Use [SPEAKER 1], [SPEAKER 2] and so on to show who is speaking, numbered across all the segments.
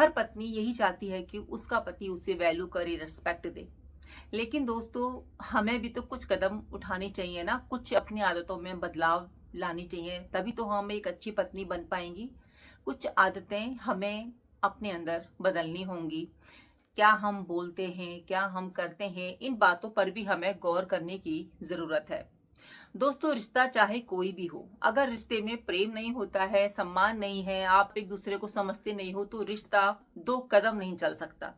[SPEAKER 1] हर पत्नी यही चाहती है कि उसका पति उसे वैल्यू करे, रिस्पेक्ट दे। लेकिन दोस्तों, हमें भी तो कुछ कदम उठाने चाहिए ना, कुछ अपनी आदतों में बदलाव लानी चाहिए, तभी तो हम एक अच्छी पत्नी बन पाएंगी। कुछ आदतें हमें अपने अंदर बदलनी होंगी। क्या हम बोलते हैं, क्या हम करते हैं, इन बातों पर भी हमें गौर करने की जरूरत है। दोस्तों, रिश्ता चाहे कोई भी हो, अगर रिश्ते में प्रेम नहीं होता है, सम्मान नहीं है, आप एक दूसरे को समझते नहीं हो, तो रिश्ता दो कदम नहीं चल सकता।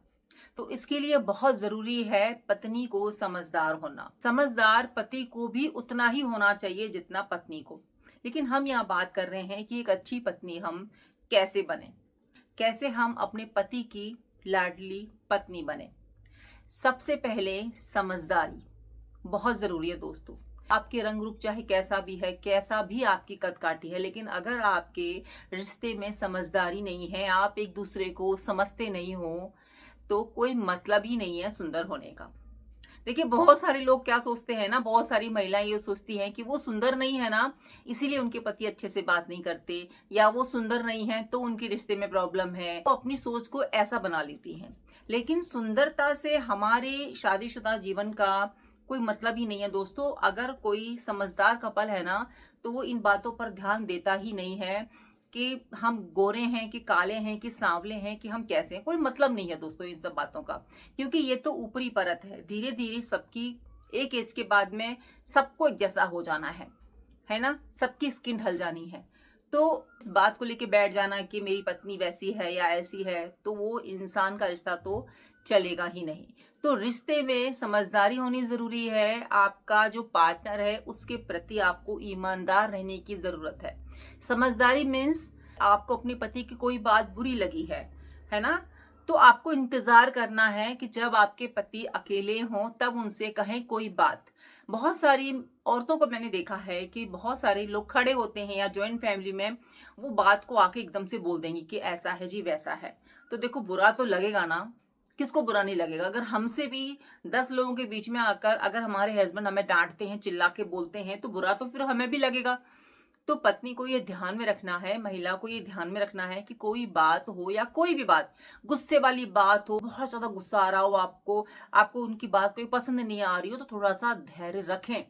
[SPEAKER 1] तो इसके लिए बहुत जरूरी है पत्नी को समझदार होना। समझदार पति को भी उतना ही होना चाहिए जितना पत्नी को। लेकिन हम यहाँ बात कर रहे हैं कि एक अच्छी पत्नी हम कैसे बने, कैसे हम अपने पति की लाडली पत्नी बने। सबसे पहले समझदारी बहुत जरूरी है दोस्तों। आपके रंग रूप चाहे कैसा भी है, कैसा भी आपकी कद काठी है, लेकिन अगर आपके रिश्ते में समझदारी नहीं है, आप एक दूसरे को समझते नहीं हो, तो कोई मतलब ही नहीं है सुंदर होने का। देखिए, बहुत सारे लोग क्या सोचते हैं ना, बहुत सारी महिलाएं ये सोचती हैं कि वो सुंदर नहीं है ना, इसीलिए उनके पति अच्छे से बात नहीं करते, या वो सुंदर नहीं है तो उनके रिश्ते में प्रॉब्लम है। वो अपनी सोच को ऐसा बना लेती हैं। लेकिन सुंदरता से हमारे शादीशुदा जीवन का कोई मतलब ही नहीं है दोस्तों। अगर कोई समझदार कपल है ना, तो वो इन बातों पर ध्यान देता ही नहीं है कि हम गोरे हैं कि काले हैं कि सांवले हैं कि हम कैसे हैं। कोई मतलब नहीं है दोस्तों इन सब बातों का, क्योंकि ये तो ऊपरी परत है। धीरे धीरे सबकी एक एज के बाद में सबको एक जैसा हो जाना है ना, सबकी स्किन ढल जानी है। तो इस बात को लेके बैठ जाना कि मेरी पत्नी वैसी है या ऐसी है, तो वो इंसान का रिश्ता तो चलेगा ही नहीं। तो रिश्ते में समझदारी होनी जरूरी है। आपका जो पार्टनर है उसके प्रति आपको ईमानदार रहने की जरूरत है। समझदारी मीन्स आपको अपने पति की कोई बात बुरी लगी है ना, तो आपको इंतजार करना है कि जब आपके पति अकेले हों तब उनसे कहें कोई बात। बहुत सारी औरतों को मैंने देखा है कि बहुत सारे लोग खड़े होते हैं या जॉइंट फैमिली में वो बात को आके एकदम से बोल देंगे कि ऐसा है जी, वैसा है। तो देखो, बुरा तो लगेगा ना, किसको बुरा नहीं लगेगा। अगर हमसे भी 10 लोगों के बीच में आकर अगर हमारे हस्बैंड हमें डांटते हैं, चिल्ला के बोलते हैं, तो बुरा तो फिर हमें भी लगेगा। तो पत्नी को ये ध्यान में रखना है, महिला को ये ध्यान में रखना है कि कोई बात हो या कोई भी बात, गुस्से वाली बात हो, बहुत ज्यादा गुस्सा आ रहा हो आपको, आपको उनकी बात कोई पसंद नहीं आ रही हो, तो थोड़ा सा धैर्य रखें,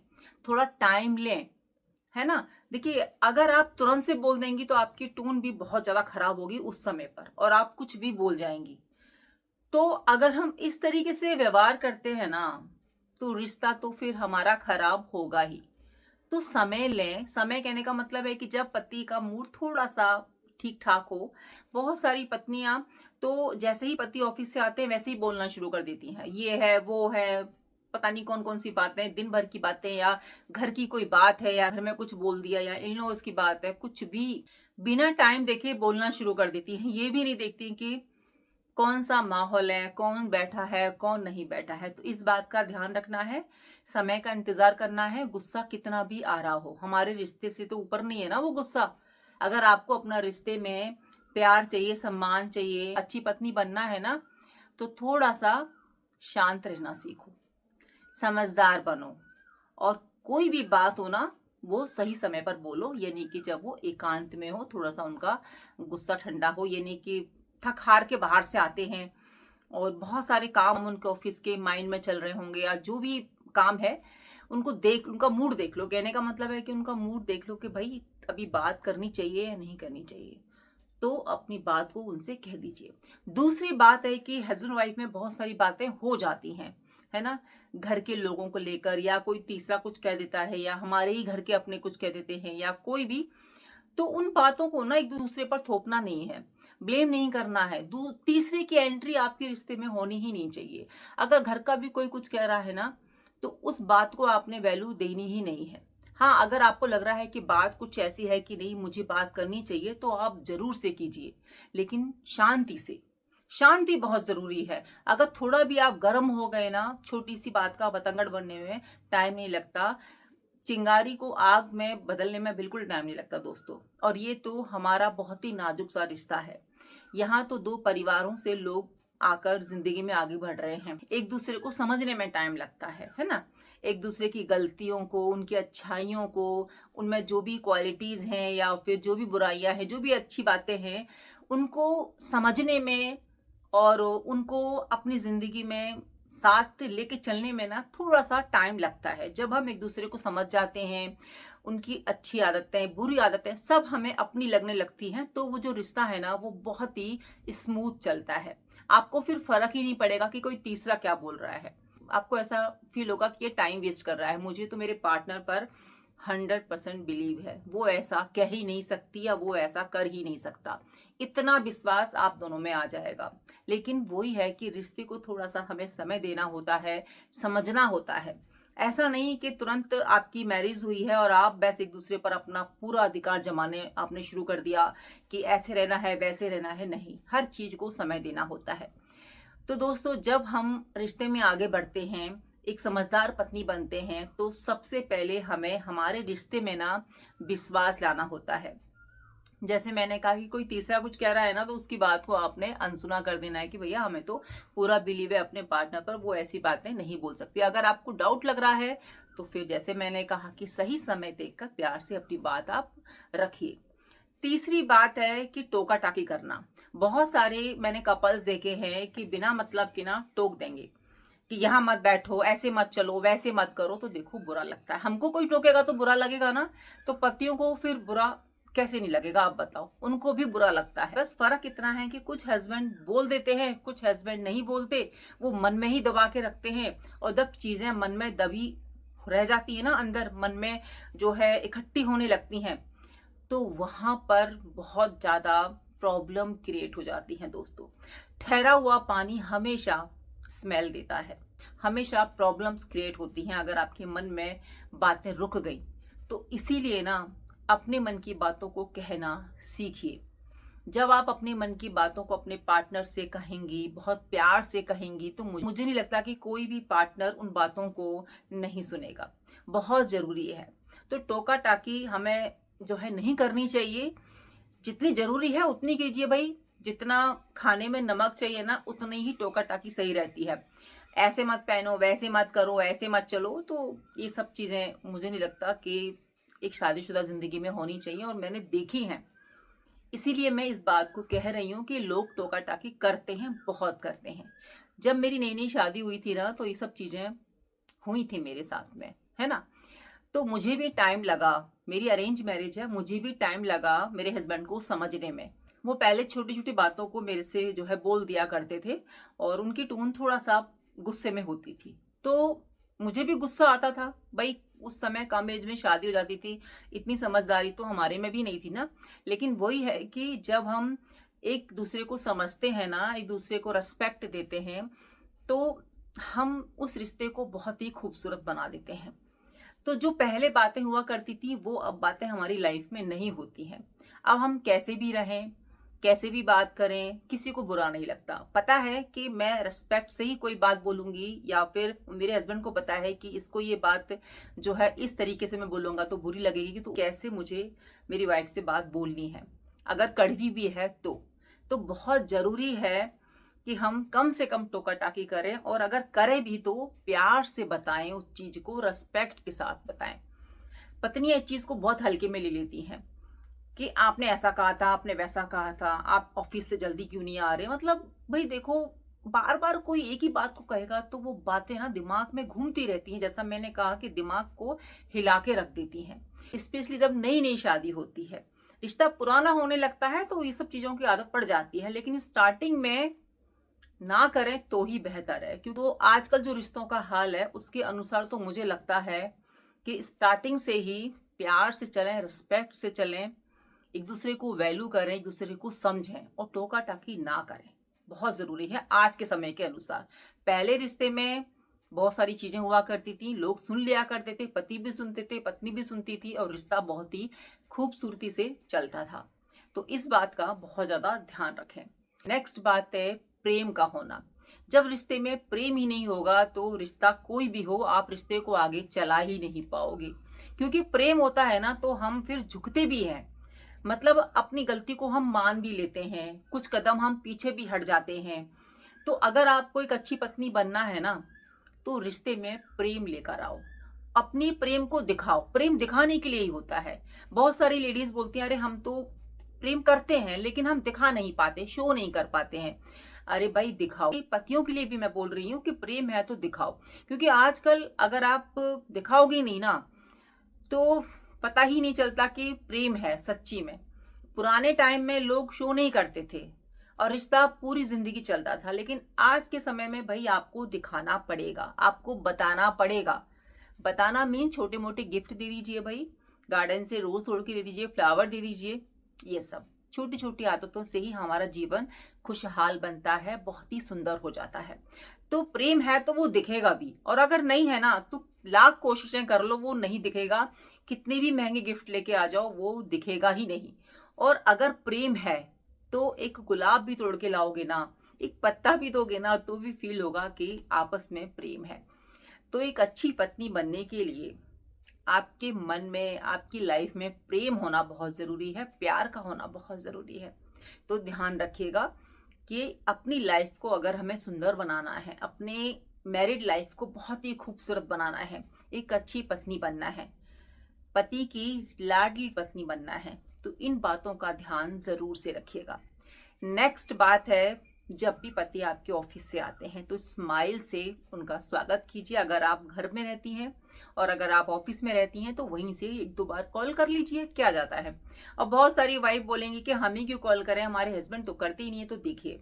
[SPEAKER 1] थोड़ा टाइम लें, है ना। देखिए, अगर आप तुरंत से बोल देंगी तो आपकी टोन भी बहुत ज्यादा खराब होगी उस समय पर, और आप कुछ भी बोल जाएंगी। तो अगर हम इस तरीके से व्यवहार करते हैं ना, तो रिश्ता तो फिर हमारा खराब होगा ही। तो समय लें। समय कहने का मतलब है कि जब पति का मूड थोड़ा सा ठीक ठाक हो। बहुत सारी पत्नियां तो जैसे ही पति ऑफिस से आते हैं वैसे ही बोलना शुरू कर देती हैं, ये है वो है, पता नहीं कौन कौन सी बातें, दिन भर की बातें, या घर की कोई बात है, या घर में कुछ बोल दिया, या इन लॉज की बात है, कुछ भी बिना टाइम देखे बोलना शुरू कर देती हैं। ये भी नहीं देखती कि कौन सा माहौल है, कौन बैठा है, कौन नहीं बैठा है। तो इस बात का ध्यान रखना है, समय का इंतजार करना है। गुस्सा कितना भी आ रहा हो, हमारे रिश्ते से तो ऊपर नहीं है ना वो गुस्सा। अगर आपको अपना रिश्ते में प्यार चाहिए, सम्मान चाहिए, अच्छी पत्नी बनना है ना, तो थोड़ा सा शांत रहना सीखो, समझदार बनो, और कोई भी बात हो ना, वो सही समय पर बोलो। ये नहीं कि जब वो एकांत में हो, थोड़ा सा उनका गुस्सा ठंडा हो। ये नहीं कि थक हार के बाहर से आते हैं और बहुत सारे काम उनके ऑफिस के माइंड में चल रहे होंगे, या जो भी काम है उनको देख, उनका मूड देख लो। कहने का मतलब है कि उनका मूड देख लो कि भाई अभी बात करनी चाहिए या नहीं करनी चाहिए, तो अपनी बात को उनसे कह दीजिए। दूसरी बात है कि हस्बैंड वाइफ में बहुत सारी बातें हो जाती हैं, है ना, घर के लोगों को लेकर, या कोई तीसरा कुछ कह देता है, या हमारे ही घर के अपने कुछ कह देते हैं, या कोई भी। तो उन बातों को ना एक दूसरे पर थोपना नहीं है, ब्लेम नहीं करना है। तीसरे की एंट्री आपके रिश्ते में होनी ही नहीं चाहिए। अगर घर का भी कोई कुछ कह रहा है ना, तो उस बात को आपने वैल्यू देनी ही नहीं है। हाँ, अगर आपको लग रहा है कि बात कुछ ऐसी है कि नहीं मुझे बात करनी चाहिए, तो आप जरूर से कीजिए, लेकिन शांति से। शांति बहुत जरूरी है। अगर थोड़ा भी आप गर्म हो गए ना, छोटी सी बात का बतंगड़ बनने में टाइम नहीं लगता, चिंगारी को आग में बदलने में बिल्कुल टाइम नहीं लगता दोस्तों। और ये तो हमारा बहुत ही नाजुक सा रिश्ता है। यहाँ तो दो परिवारों से लोग आकर जिंदगी में आगे बढ़ रहे हैं, एक दूसरे को समझने में टाइम लगता है ना। एक दूसरे की गलतियों को, उनकी अच्छाइयों को, उनमें जो भी क्वालिटीज हैं या फिर जो भी बुराइयां हैं, जो भी अच्छी बातें हैं, उनको समझने में और उनको अपनी ज़िंदगी में साथ लेके चलने में ना थोड़ा-सा टाइम लगता है। जब हम एक-दूसरे को समझ जाते हैं, उनकी अच्छी आदतें, बुरी आदतें सब हमें अपनी लगने लगती हैं, तो वो जो रिश्ता है ना वो बहुत ही स्मूथ चलता है। आपको फिर फ़र्क ही नहीं पड़ेगा कि कोई तीसरा क्या बोल रहा है। आपको ऐसा फ़ील होगा कि ये टाइम वेस्ट कर रहा है। मुझे तो मेरे पार्टनर पर 100% बिलीव है। वो ऐसा कह ही नहीं सकती या वो ऐसा कर ही नहीं सकता। इतना विश्वास आप दोनों में आ जाएगा। लेकिन वही है कि रिश्ते को थोड़ा-सा हमें समय देना होता है, समझना होता है। ऐसा नहीं कि तुरंत आपकी मैरिज हुई है और आप बस एक-दूसरे पर अपना पूरा अधिकार जमाने आपने शुरू कर दिया कि ऐसे रहना है, वैसे रहना है, नहीं। हर चीज़ को समय देना होता है। तो दोस्तों, जब हम रिश्ते में आगे बढ़ते हैं, एक समझदार पत्नी बनते हैं, तो सबसे पहले हमें हमारे रिश्ते में ना विश्वास लाना होता है। जैसे मैंने कहा कि कोई तीसरा कुछ कह रहा है ना, तो उसकी बात को आपने अनसुना कर देना है कि भैया हमें तो पूरा बिलीव है अपने पार्टनर पर, वो ऐसी बातें नहीं बोल सकती। अगर आपको डाउट लग रहा है, तो फिर जैसे मैंने कहा कि सही समय देखकर प्यार से अपनी बात आप रखिए। तीसरी बात है कि टोका-टाकी करना। बहुत सारे मैंने कपल्स देखे हैं कि बिना मतलब के ना टोक देंगे कि यहाँ मत बैठो, ऐसे मत चलो, वैसे मत करो, तो देखो बुरा लगता है। हमको कोई टोकेगा तो बुरा लगेगा ना, तो पतियों को फिर बुरा कैसे नहीं लगेगा आप बताओ? उनको भी बुरा लगता है। बस फ़र्क इतना है कि कुछ हस्बैंड बोल देते हैं, कुछ हस्बैंड नहीं बोलते, वो मन में ही दबा के रखते हैं और जब चीज़ें मन में दबी रह जाती है ना, अंदर मन में जो है इकट्ठी होने लगती हैं, तो वहाँ पर बहुत ज़्यादा प्रॉब्लम क्रिएट हो जाती हैं दोस्तों। ठहरा हुआ पानी हमेशा स्मेल देता है, हमेशा प्रॉब्लम्स क्रिएट होती हैं अगर आपके मन में बातें रुक गई। तो इसीलिए ना अपने मन की बातों को कहना सीखिए। जब आप अपने मन की बातों को अपने पार्टनर से कहेंगी, बहुत प्यार से कहेंगी, तो मुझे नहीं लगता कि कोई भी पार्टनर उन बातों को नहीं सुनेगा। बहुत ज़रूरी है। तो टोका-टाकी हमें जो है नहीं करनी चाहिए। जितनी ज़रूरी है उतनी कीजिए भई। जितना खाने में नमक चाहिए ना, उतनी ही टोका-टाकी सही रहती है। ऐसे मत पहनो, वैसे मत करो, ऐसे मत चलो, तो ये सब चीज़ें मुझे नहीं लगता कि एक शादीशुदा ज़िंदगी में होनी चाहिए और मैंने देखी हैं। इसीलिए मैं इस बात को कह रही हूँ कि लोग टोका-टाकी करते हैं, बहुत करते हैं। जब मेरी नई-नई शादी हुई थी ना, तो ये सब चीज़ें हुई थी मेरे साथ में, है ना? तो मुझे भी टाइम लगा, मेरी अरेंज मैरिज है, मुझे भी टाइम लगा मेरे हस्बैंड को समझने में। वो पहले छोटी-छोटी बातों को मेरे से जो है बोल दिया करते थे और उनकी टोन थोड़ा-सा गुस्से में होती थी। तो मुझे भी गुस्सा आता था, भई उस समय कम एज में शादी हो जाती थी, इतनी समझदारी तो हमारे में भी नहीं थी ना। लेकिन वही है कि जब हम एक-दूसरे को समझते हैं ना, एक-दूसरे को रिस्पेक्ट देते हैं, तो हम उस रिश्ते को बहुत ही खूबसूरत बना देते हैं। तो जो पहले बातें हुआ करती थी, वो अब बातें हमारी लाइफ में नहीं होती हैं। अब हम कैसे भी रहें, कैसे भी बात करें, किसी को बुरा नहीं लगता। पता है कि मैं रिस्पेक्ट से ही कोई बात बोलूँगी या फिर मेरे हस्बैंड को पता है कि इसको ये बात जो है इस तरीके से मैं बोलूँगा तो बुरी लगेगी, तो कैसे मुझे मेरी वाइफ से बात बोलनी है। अगर कड़वी भी है तो। तो बहुत ज़रूरी है कि हम कम से कम टोका-टाकी करें और अगर करें भी तो प्यार से बताएं, उस चीज़ को रिस्पेक्ट के साथ बताएं। पत्नियां इस चीज़ को बहुत हल्के में ले लेती हैं कि आपने ऐसा कहा था, आपने वैसा कहा था, आप ऑफिस से जल्दी क्यों नहीं आ रहे। मतलब भाई देखो, बार बार कोई एक ही बात को कहेगा तो वो बातें ना दिमाग में घूमती रहती हैं। जैसा मैंने कहा कि दिमाग को हिला के रख देती हैं, स्पेशली जब नई नई शादी होती है। रिश्ता पुराना होने लगता है तो ये सब चीज़ों की आदत पड़ जाती है, लेकिन स्टार्टिंग में ना करें तो ही बेहतर है। क्योंकि तो आजकल जो रिश्तों का हाल है उसके अनुसार तो मुझे लगता है कि स्टार्टिंग से ही प्यार से चलें, रिस्पेक्ट से चलें, एक दूसरे को वैल्यू करें, एक दूसरे को समझें और टोका टाकी ना करें। बहुत ज़रूरी है आज के समय के अनुसार। पहले रिश्ते में बहुत सारी चीज़ें हुआ करती थी, लोग सुन लिया करते थे, पति भी सुनते थे, पत्नी भी सुनती थी और रिश्ता बहुत ही खूबसूरती से चलता था। तो इस बात का बहुत ज़्यादा ध्यान रखें। नेक्स्ट बात है प्रेम का होना। जब रिश्ते में प्रेम ही नहीं होगा तो रिश्ता कोई भी हो, आप रिश्ते को आगे चला ही नहीं पाओगे। क्योंकि प्रेम होता है ना तो हम फिर झुकते भी हैं, मतलब अपनी गलती को हम मान भी लेते हैं, कुछ कदम हम पीछे भी हट जाते हैं। तो अगर आपको एक अच्छी पत्नी बनना है ना, तो रिश्ते में प्रेम लेकर आओ, अपनी प्रेम को दिखाओ। प्रेम दिखाने के लिए ही होता है। बहुत सारी लेडीज बोलती हैं अरे हम तो प्रेम करते हैं लेकिन हम दिखा नहीं पाते, शो नहीं कर पाते हैं। अरे भाई दिखाओ, पतियों के लिए भी मैं बोल रही हूँ कि प्रेम है तो दिखाओ, क्योंकि आजकल अगर आप दिखाओगे नहीं ना तो पता ही नहीं चलता कि प्रेम है सच्ची में। पुराने टाइम में लोग शो नहीं करते थे और रिश्ता पूरी जिंदगी चलता था, लेकिन आज के समय में भाई आपको दिखाना पड़ेगा, आपको बताना पड़ेगा। बताना मीन छोटे मोटे गिफ्ट दे दीजिए भाई, गार्डन से रोज तोड़ के दे दीजिए, फ्लावर दे दीजिए। ये सब छोटी छोटी आदतों से ही हमारा जीवन खुशहाल बनता है, बहुत ही सुंदर हो जाता है। तो प्रेम है तो वो दिखेगा भी, और अगर नहीं है ना तो लाख कोशिशें कर लो वो नहीं दिखेगा। कितने भी महंगे गिफ्ट लेके आ जाओ वो दिखेगा ही नहीं। और अगर प्रेम है तो एक गुलाब भी तोड़ के लाओगे ना, एक पत्ता भी दोगे ना, तो भी फील होगा कि आपस में प्रेम है। तो एक अच्छी पत्नी बनने के लिए आपके मन में, आपकी लाइफ में प्रेम होना बहुत जरूरी है, प्यार का होना बहुत जरूरी है। तो ध्यान रखिएगा कि अपनी लाइफ को अगर हमें सुंदर बनाना है, अपने मैरिड लाइफ को बहुत ही खूबसूरत बनाना है, एक अच्छी पत्नी बनना है, पति की लाडली पत्नी बनना है, तो इन बातों का ध्यान जरूर से रखिएगा। नेक्स्ट बात है, जब भी पति आपके ऑफिस से आते हैं तो स्माइल से उनका स्वागत कीजिए। अगर आप घर में रहती हैं और अगर आप ऑफिस में रहती हैं तो वहीं से एक दो बार कॉल कर लीजिए, क्या जाता है। और बहुत सारी वाइफ बोलेंगी कि हम ही क्यों कॉल करें, हमारे हस्बैंड तो करते ही नहीं है। तो देखिए,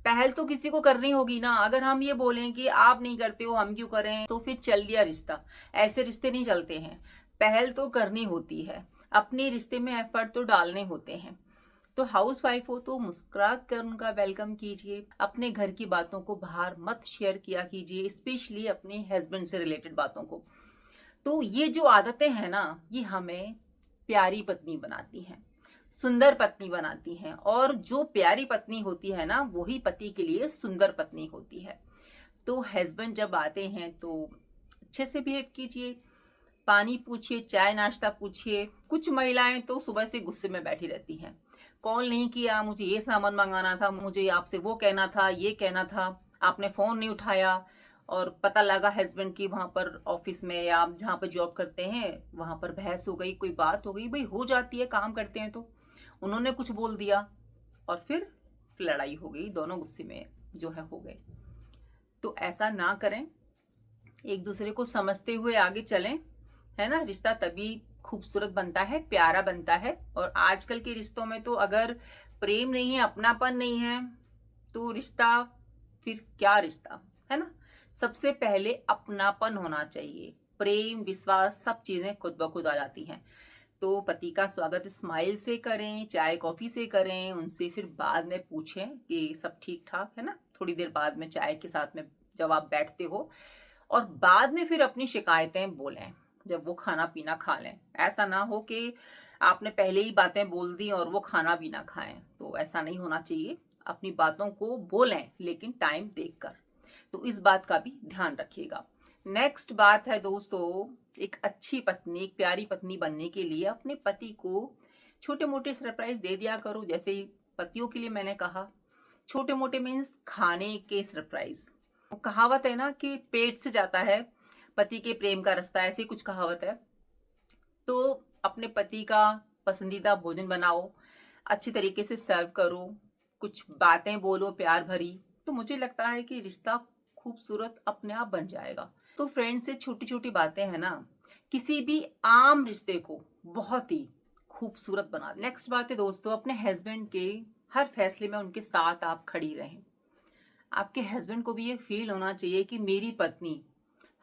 [SPEAKER 1] पहल तो किसी को करनी होगी ना। अगर हम ये बोलें कि आप नहीं करते हो हम क्यों करें, तो फिर चल दिया रिश्ता। ऐसे रिश्ते नहीं चलते हैं, पहल तो करनी होती है, अपने रिश्ते में एफर्ट तो डालने होते हैं। तो हाउस वाइफ हो तो मुस्कुरा कर उनका वेलकम कीजिए। अपने घर की बातों को बाहर मत शेयर किया कीजिए, स्पेशली अपने हस्बैंड से रिलेटेड बातों को। तो ये जो आदतें हैं ना, ये हमें प्यारी पत्नी बनाती हैं, सुंदर पत्नी बनाती हैं। और जो प्यारी पत्नी होती है ना, वही पति के लिए सुंदर पत्नी होती है। तो हस्बैंड जब आते हैं तो अच्छे से बिहेव कीजिए, पानी पूछिए, चाय नाश्ता पूछिए। कुछ महिलाएं तो सुबह से गुस्से में बैठी रहती हैं, कॉल नहीं किया, मुझे ये सामान मंगाना था, मुझे आपसे वो कहना था, ये कहना था, आपने फोन नहीं उठाया। और पता लगा हस्बैंड की वहां पर ऑफिस में या आप जहाँ पर जॉब करते हैं वहां पर बहस हो गई, कोई बात हो गई। भाई हो जाती है, काम करते हैं तो उन्होंने कुछ बोल दिया और फिर लड़ाई हो गई, दोनों गुस्से में जो है हो गए। तो ऐसा ना करें, एक दूसरे को समझते हुए आगे चलें, है ना। रिश्ता तभी खूबसूरत बनता है, प्यारा बनता है। और आजकल के रिश्तों में तो अगर प्रेम नहीं है, अपनापन नहीं है, तो रिश्ता फिर क्या रिश्ता, है ना। सबसे पहले अपनापन होना चाहिए, प्रेम विश्वास सब चीजें खुद ब खुद आ जाती हैं। तो पति का स्वागत स्माइल से करें, चाय कॉफी से करें, उनसे फिर बाद में पूछें कि सब ठीक ठाक है ना। थोड़ी देर बाद में चाय के साथ में जब आप बैठते हो, और बाद में फिर अपनी शिकायतें बोलें जब वो खाना पीना खा लें। ऐसा ना हो कि आपने पहले ही बातें बोल दी और वो खाना भी ना खाएं, तो ऐसा नहीं होना चाहिए। अपनी बातों को बोलें लेकिन टाइम देखकर। तो इस बात का भी ध्यान रखिएगा। नेक्स्ट बात है दोस्तों, एक अच्छी पत्नी, एक प्यारी पत्नी बनने के लिए अपने पति को छोटे मोटे सरप्राइज दे दिया करो। जैसे पतियों के लिए मैंने कहा, छोटे मोटे मीन्स खाने के सरप्राइज। कहावत है ना कि पेट से जाता है पति के प्रेम का रास्ता, ऐसी कुछ कहावत है। तो अपने पति का पसंदीदा भोजन बनाओ, अच्छी तरीके से सर्व करो, कुछ बातें बोलो प्यार भरी, तो मुझे लगता है कि रिश्ता खूबसूरत अपने आप बन जाएगा। तो फ्रेंड्स, से छोटी छोटी बातें हैं ना, किसी भी आम रिश्ते को बहुत ही खूबसूरत बना। नेक्स्ट बात है दोस्तों, अपने हस्बैंड के हर फैसले में उनके साथ आप खड़ी रहें। आपके हस्बैंड को भी ये फील होना चाहिए कि मेरी पत्नी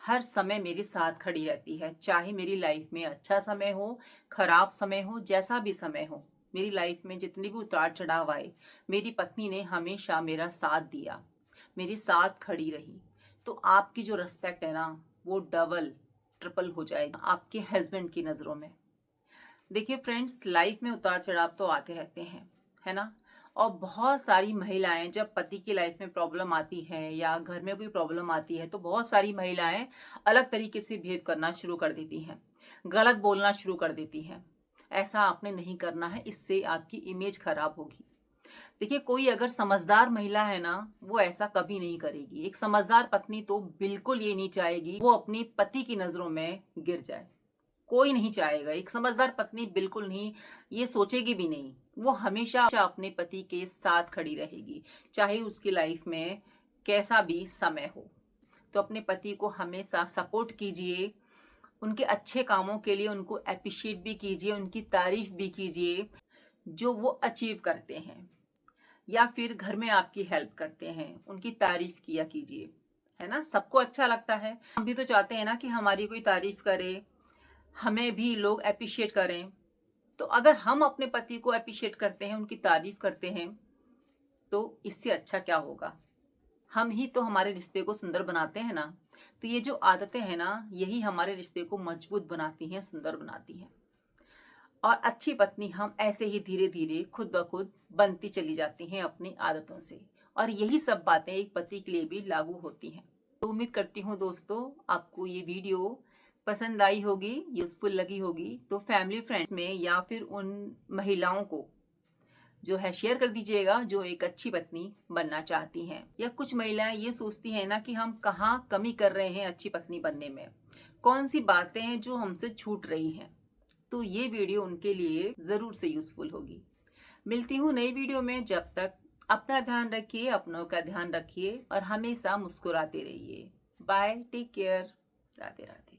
[SPEAKER 1] हर समय मेरे साथ खड़ी रहती है, चाहे मेरी लाइफ में अच्छा समय हो, खराब समय हो, जैसा भी समय हो। मेरी लाइफ में जितनी भी उतार चढ़ाव आए, मेरी पत्नी ने हमेशा मेरा साथ दिया, मेरे साथ खड़ी रही। तो आपकी जो रिस्पेक्ट है ना, वो डबल ट्रिपल हो जाएगी आपके हस्बैंड की नज़रों में। देखिए फ्रेंड्स, लाइफ में उतार चढ़ाव तो आते रहते हैं, है ना। और बहुत सारी महिलाएं, जब पति की लाइफ में प्रॉब्लम आती है या घर में कोई प्रॉब्लम आती है, तो बहुत सारी महिलाएं अलग तरीके से बिहेव करना शुरू कर देती हैं, गलत बोलना शुरू कर देती हैं। ऐसा आपने नहीं करना है, इससे आपकी इमेज खराब होगी। देखिए, कोई अगर समझदार महिला है ना, वो ऐसा कभी नहीं करेगी। एक समझदार पत्नी तो बिल्कुल ये नहीं चाहेगी वो अपनी पति की नजरों में गिर जाए। कोई नहीं चाहेगा, एक समझदार पत्नी बिल्कुल नहीं, ये सोचेगी भी नहीं। वो हमेशा अपने पति के साथ खड़ी रहेगी, चाहे उसकी लाइफ में कैसा भी समय हो। तो अपने पति को हमेशा सपोर्ट कीजिए, उनके अच्छे कामों के लिए उनको एप्रिशिएट भी कीजिए, उनकी तारीफ भी कीजिए जो वो अचीव करते हैं, या फिर घर में आपकी हेल्प करते हैं, उनकी तारीफ किया कीजिए, है ना। सबको अच्छा लगता है, हम भी तो चाहते हैं ना कि हमारी कोई तारीफ करे, हमें भी लोग एप्रिशिएट करें। तो अगर हम अपने पति को एप्रिशिएट करते हैं, उनकी तारीफ करते हैं, तो इससे अच्छा क्या होगा। हम ही तो हमारे रिश्ते को सुंदर बनाते हैं ना। तो ये जो आदतें हैं ना, यही हमारे रिश्ते को मजबूत बनाती हैं, सुंदर बनाती हैं। और अच्छी पत्नी हम ऐसे ही धीरे धीरे खुद ब खुद बनती चली जाती हैं अपनी आदतों से। और यही सब बातें एक पति के लिए भी लागू होती हैं। तो उम्मीद करती हूँ दोस्तों, आपको ये वीडियो पसंद आई होगी, यूजफुल लगी होगी। तो फैमिली फ्रेंड्स में या फिर उन महिलाओं को जो है शेयर कर दीजिएगा जो एक अच्छी पत्नी बनना चाहती हैं। या कुछ महिलाएं ये सोचती हैं ना कि हम कहाँ कमी कर रहे हैं अच्छी पत्नी बनने में, कौन सी बातें हैं जो हमसे छूट रही हैं। तो ये वीडियो उनके लिए जरूर से यूजफुल होगी। मिलती हूँ नई वीडियो में, जब तक अपना ध्यान रखिए, अपनों का ध्यान रखिए और हमेशा मुस्कुराते रहिए। Bye, take care, Radhe Radhe.